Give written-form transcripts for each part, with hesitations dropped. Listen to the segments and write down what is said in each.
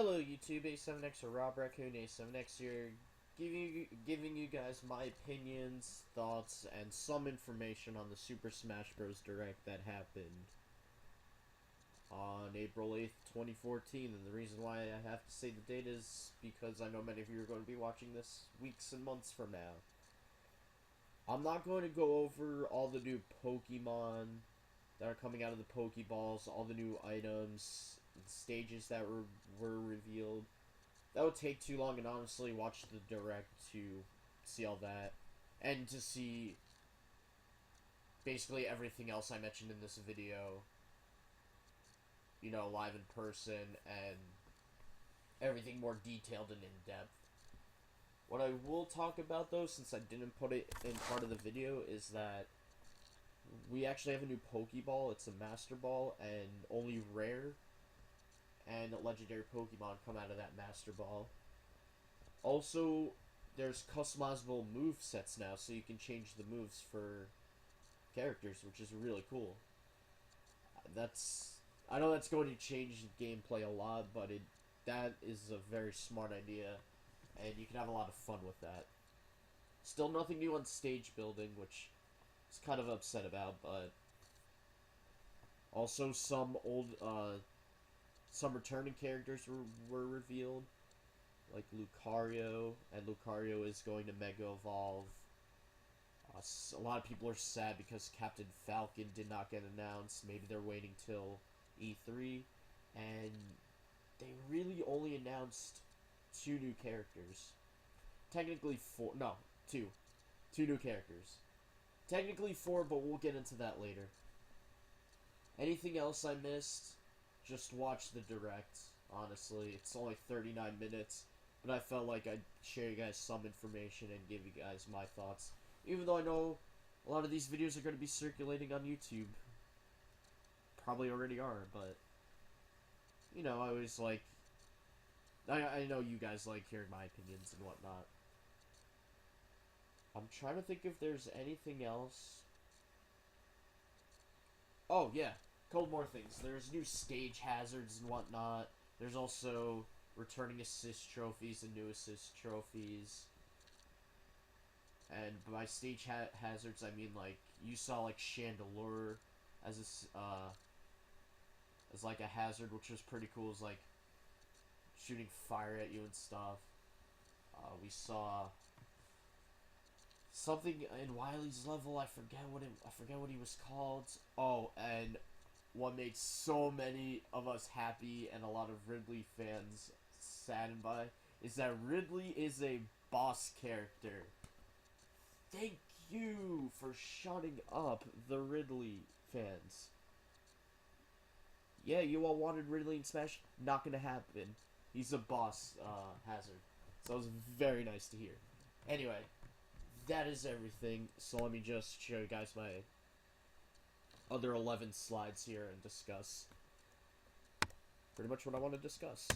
Hello YouTube, A7X or Rob Raccoon A7X here, giving you guys my opinions, thoughts, and some information on the Super Smash Bros. Direct that happened on April 8th, 2014. And the reason why I have to say the date is because I know many of you are going to be watching this weeks and months from now. I'm not going to go over all the new Pokemon that are coming out of the Pokeballs, all the new items, stages that were revealed. That would take too long, and honestly, watch the direct to see all that, and to see basically everything else I mentioned in this video, you know, live in person, and everything more detailed and in-depth. What I will talk about, though, since I didn't put it in part of the video, is that we actually have a new Pokeball. It's a Master Ball, and only rare and legendary Pokemon come out of that Master Ball. Also, there's customizable move sets now, so you can change the moves for characters, which is really cool. I know that's going to change gameplay a lot, but that is a very smart idea, and you can have a lot of fun with that. Still nothing new on stage building, which I was kind of upset about, but also some some returning characters were revealed, like Lucario, and Lucario is going to Mega Evolve. A lot of people are sad because Captain Falcon did not get announced. Maybe they're waiting till E3, and they really only announced two new characters. Technically four, no, two. Two new characters. Technically four, but we'll get into that later. Anything else I missed? Just watch the direct, honestly. It's only 39 minutes, but I felt like I'd share you guys some information and give you guys my thoughts. Even though I know a lot of these videos are going to be circulating on YouTube. Probably already are, but, you know, I always like... I know you guys like hearing my opinions and whatnot. I'm trying to think if there's anything else. Oh, yeah. Couple more things. There's new stage hazards and whatnot. There's also returning assist trophies and new assist trophies. And by stage hazards, I mean, like, you saw, like, Chandelure as as like a hazard, which was pretty cool. It was like shooting fire at you and stuff. We saw something in Wily's level. I forget what he was called. Oh, and what made so many of us happy and a lot of Ridley fans saddened by is that Ridley is a boss character. Thank you for shutting up, the Ridley fans. Yeah, you all wanted Ridley in Smash. Not gonna happen. He's a boss hazard. So it was very nice to hear. Anyway, that is everything. So let me just show you guys my other 11 slides here and discuss pretty much what I want to discuss.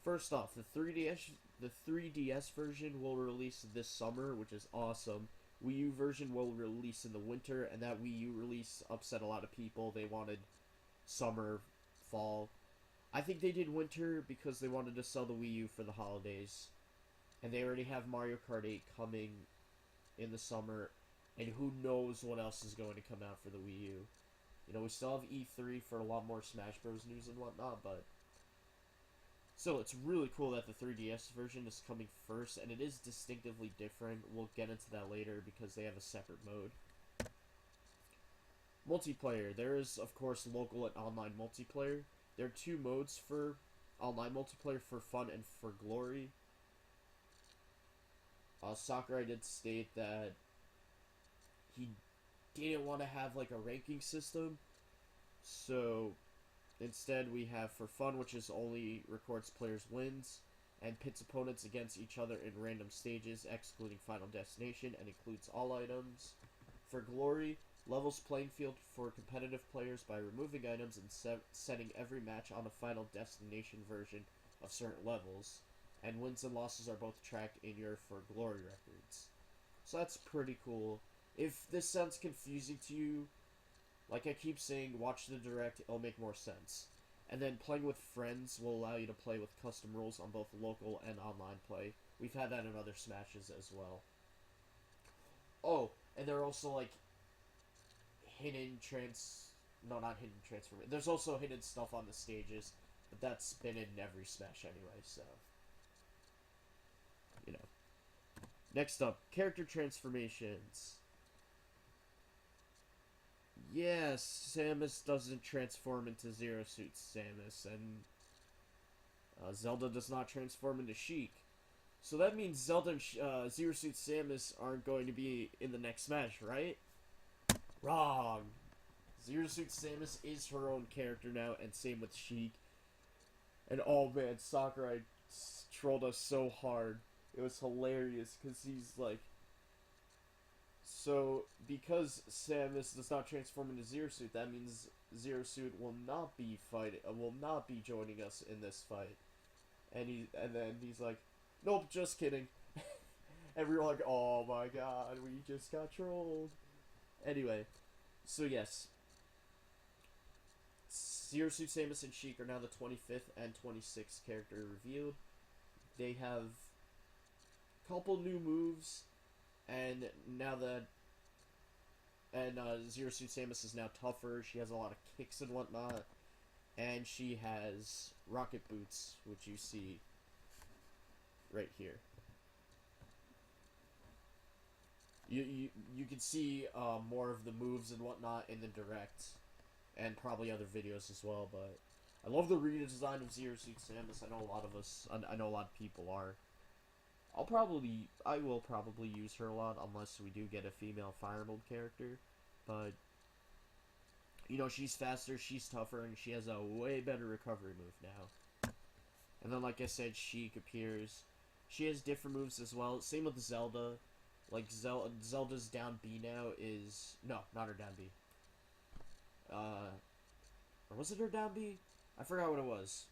First off, the 3DS version will release this summer, which is awesome. Wii U version will release in the winter, and that Wii U release upset a lot of people. They wanted summer, fall. I think they did winter because they wanted to sell the Wii U for the holidays. And they already have Mario Kart 8 coming in the summer, and who knows what else is going to come out for the Wii U. You know, we still have E3 for a lot more Smash Bros. News and whatnot, but still, it's really cool that the 3DS version is coming first, and it is distinctively different. We'll get into that later because they have a separate mode. Multiplayer. There is, of course, local and online multiplayer. There are two modes for online multiplayer, for fun and for glory. Sakurai did state that he didn't want to have like a ranking system, so instead we have for fun, which is only records players' wins and pits opponents against each other in random stages, excluding Final Destination, and includes all items. For glory, levels playing field for competitive players by removing items and setting every match on a Final Destination version of certain levels, and wins and losses are both tracked in your for glory records. So that's pretty cool. If this sounds confusing to you, like I keep saying, watch the direct, it'll make more sense. And then playing with friends will allow you to play with custom rules on both local and online play. We've had that in other Smashes as well. Oh, and there are also, like, no, not hidden transformation. There's also hidden stuff on the stages, but that's been in every Smash anyway, so, you know. Next up, character transformations. Yes, Samus doesn't transform into Zero Suit Samus, and Zelda does not transform into Sheik. So that means Zelda and Zero Suit Samus aren't going to be in the next Smash, right? Wrong. Zero Suit Samus is her own character now, and same with Sheik. And oh man, Sakurai trolled us so hard. It was hilarious, because he's like... So, because Samus does not transform into Zero Suit, that means Zero Suit will not be joining us in this fight. And then he's like, nope, just kidding. And we were like, oh my god, we just got trolled. Anyway, so yes. Zero Suit Samus and Sheik are now the 25th and 26th character revealed. They have a couple new moves, and now that... And Zero Suit Samus is now tougher. She has a lot of kicks and whatnot. And she has rocket boots, which you see right here. You can see more of the moves and whatnot in the direct, and probably other videos as well. But I love the redesign of Zero Suit Samus. I know a lot of people are. I will probably use her a lot unless we do get a female Fire Emblem character. But you know, she's faster, she's tougher, and she has a way better recovery move now. And then, like I said, Sheik appears. She has different moves as well. Same with Zelda. Like, Zelda's down B now is... No, not her down B. Or was it her down B? I forgot what it was.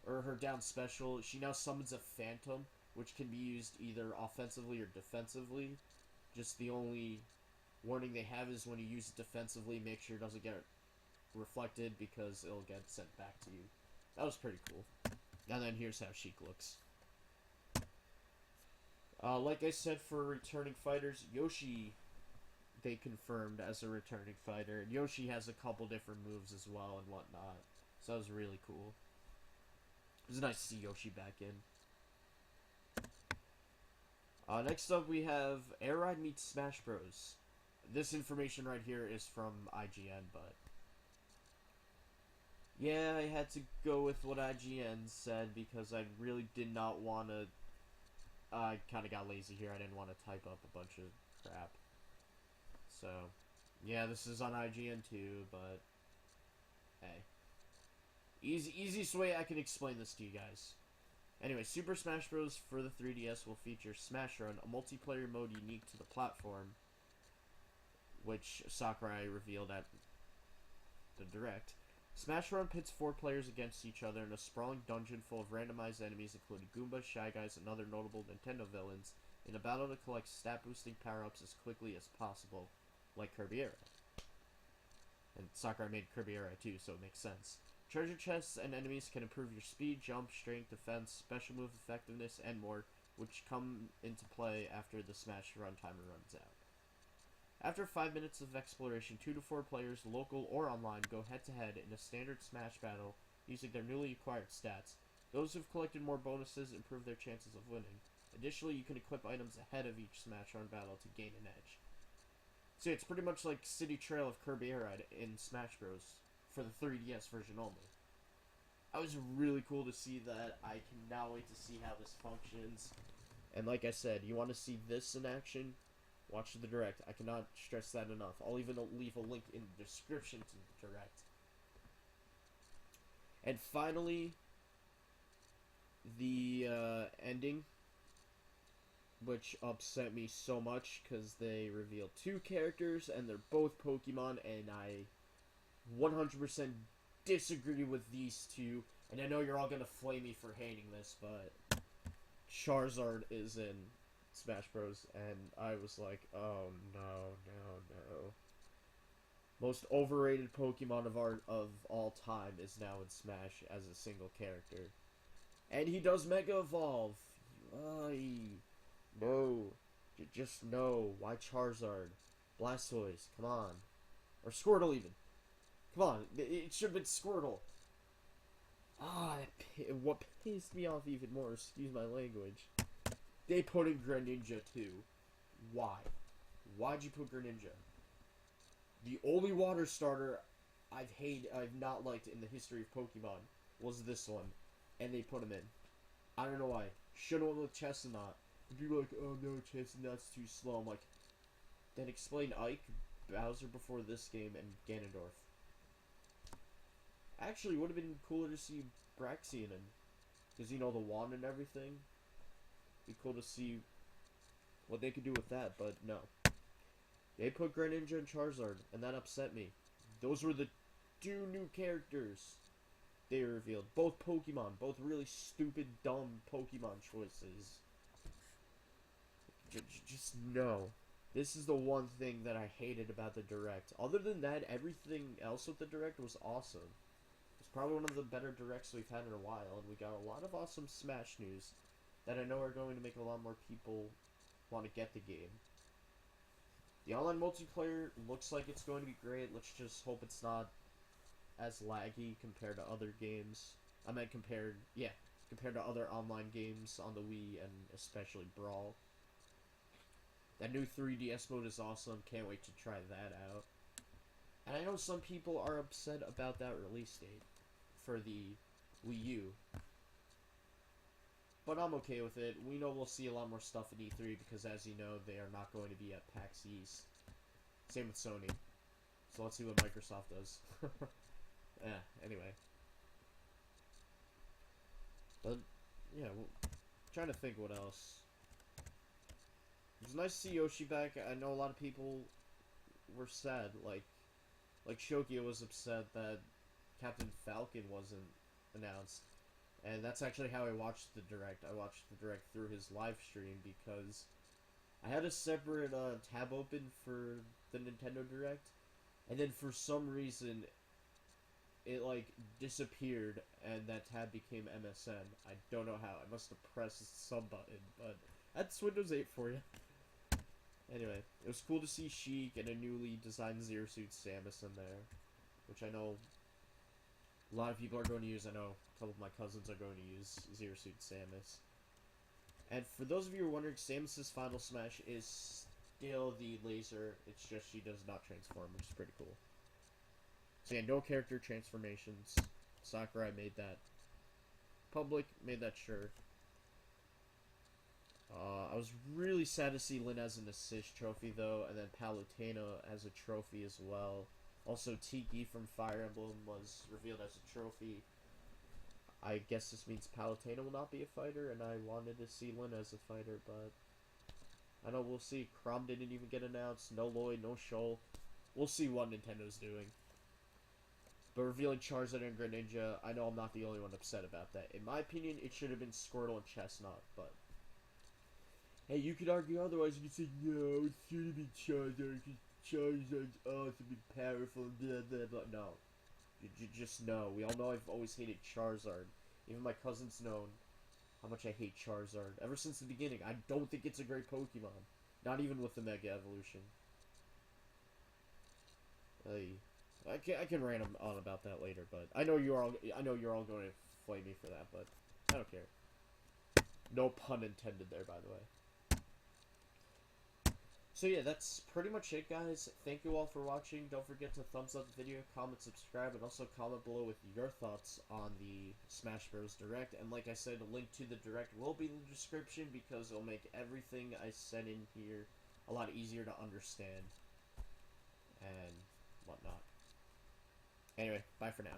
Or her down special. She now summons a Phantom, which can be used either offensively or defensively. Just the only warning they have is when you use it defensively, make sure it doesn't get reflected, because it'll get sent back to you. That was pretty cool. And then here's how Sheik looks. Like I said, for returning fighters, Yoshi, they confirmed as a returning fighter. And Yoshi has a couple different moves as well and whatnot. So that was really cool. It was nice to see Yoshi back in. Next up, we have Air Ride meets Smash Bros. This information right here is from IGN, but... Yeah, I had to go with what IGN said because I really did not want to... I kind of got lazy here. I didn't want to type up a bunch of crap. So, yeah, this is on IGN too, but... Hey. Easiest way I can explain this to you guys. Anyway, Super Smash Bros. For the 3DS will feature Smash Run, a multiplayer mode unique to the platform, which Sakurai revealed at the Direct. Smash Run pits 4 players against each other in a sprawling dungeon full of randomized enemies, including Goombas, Shy Guys, and other notable Nintendo villains, in a battle to collect stat-boosting power-ups as quickly as possible, like Kirby Era. And Sakurai made Kirby Era too, so it makes sense. Treasure chests and enemies can improve your speed, jump, strength, defense, special move effectiveness, and more, which come into play after the Smash Run timer runs out. After 5 minutes of exploration, 2 to 4 players, local or online, go head-to-head in a standard Smash battle using their newly acquired stats. Those who've collected more bonuses improve their chances of winning. Additionally, you can equip items ahead of each Smash Run battle to gain an edge. So it's pretty much like City Trail of Kirby Air Ride in Smash Bros. For the 3DS version only. That was really cool to see that. I cannot wait to see how this functions. And like I said, you want to see this in action? Watch the Direct. I cannot stress that enough. I'll even leave a link in the description to the Direct. And finally, the ending, which upset me so much because they revealed 2 characters and they're both Pokemon, and I 100% disagree with these 2, and I know you're all gonna flame me for hating this, but Charizard is in Smash Bros, and I was like, oh no. Most overrated Pokemon of all time is now in Smash as a single character. And he does Mega Evolve. Ay, no. Just no. Why Charizard? Blastoise, come on. Or Squirtle even. Come on, it should have been Squirtle. What pissed me off even more, excuse my language, they put in Greninja too. Why? Why'd you put Greninja? The only water starter I've not liked in the history of Pokemon was this one, and they put him in. I don't know why. Should have went with Chestnut. People are like, oh no, Chestnut's too slow. I'm like, then explain Ike, Bowser before this game, and Ganondorf. Actually, it would have been cooler to see Braxian in, because you know the wand and everything. Be cool to see what they could do with that, but no. They put Greninja and Charizard, and that upset me. Those were the two new characters they revealed. Both Pokemon, both really stupid, dumb Pokemon choices. Just no. This is the one thing that I hated about the Direct. Other than that, everything else with the Direct was awesome. It's probably one of the better Directs we've had in a while, and we got a lot of awesome Smash news that I know are going to make a lot more people want to get the game. The online multiplayer looks like it's going to be great. Let's just hope it's not as laggy compared to other games. I meant compared to other online games on the Wii and especially Brawl. That new 3DS mode is awesome. Can't wait to try that out. And I know some people are upset about that release date for the Wii U. But I'm okay with it. We know we'll see a lot more stuff at E3 because, as you know, they are not going to be at PAX East. Same with Sony. So let's see what Microsoft does. Anyway. But, yeah, trying to think what else. It was nice to see Yoshi back. I know a lot of people were sad. Like Shokio was upset that Captain Falcon wasn't announced. And that's actually how I watched the Direct. I watched the Direct through his live stream because I had a separate tab open for the Nintendo Direct, and then for some reason it like disappeared and that tab became MSN. I don't know how. I must have pressed some button, but that's Windows 8 for you. Anyway, it was cool to see Sheik and a newly designed Zero Suit Samus in there, which I know a lot of people are going to use. I know a couple of my cousins are going to use Zero Suit Samus. And for those of you who are wondering, Samus's final smash is still the laser. It's just she does not transform, which is pretty cool. So yeah, no character transformations. Sakurai made that public, made that sure. I was really sad to see Lynn as an assist trophy though, and then Palutena as a trophy as well. Also, Tiki from Fire Emblem was revealed as a trophy. I guess this means Palutena will not be a fighter, and I wanted to see Lynn as a fighter, but I know we'll see. Chrom didn't even get announced. No Lloyd, no Shoal. We'll see what Nintendo's doing. But revealing Charizard and Greninja, I know I'm not the only one upset about that. In my opinion, it should have been Squirtle and Chestnut, but hey, you could argue otherwise. You could say, no, it should have been Charizard, because Charizard's awesome and powerful, blah, blah, blah. No. You just know. We all know I've always hated Charizard. Even my cousins know how much I hate Charizard. Ever since the beginning, I don't think it's a great Pokemon. Not even with the Mega Evolution. I can rant on about that later, but I know you're all going to flame me for that, but I don't care. No pun intended there, by the way. So yeah, that's pretty much it, guys. Thank you all for watching. Don't forget to thumbs up the video, comment, subscribe, and also comment below with your thoughts on the Smash Bros. Direct. And like I said, a link to the Direct will be in the description because it'll make everything I said in here a lot easier to understand and whatnot. Anyway, bye for now.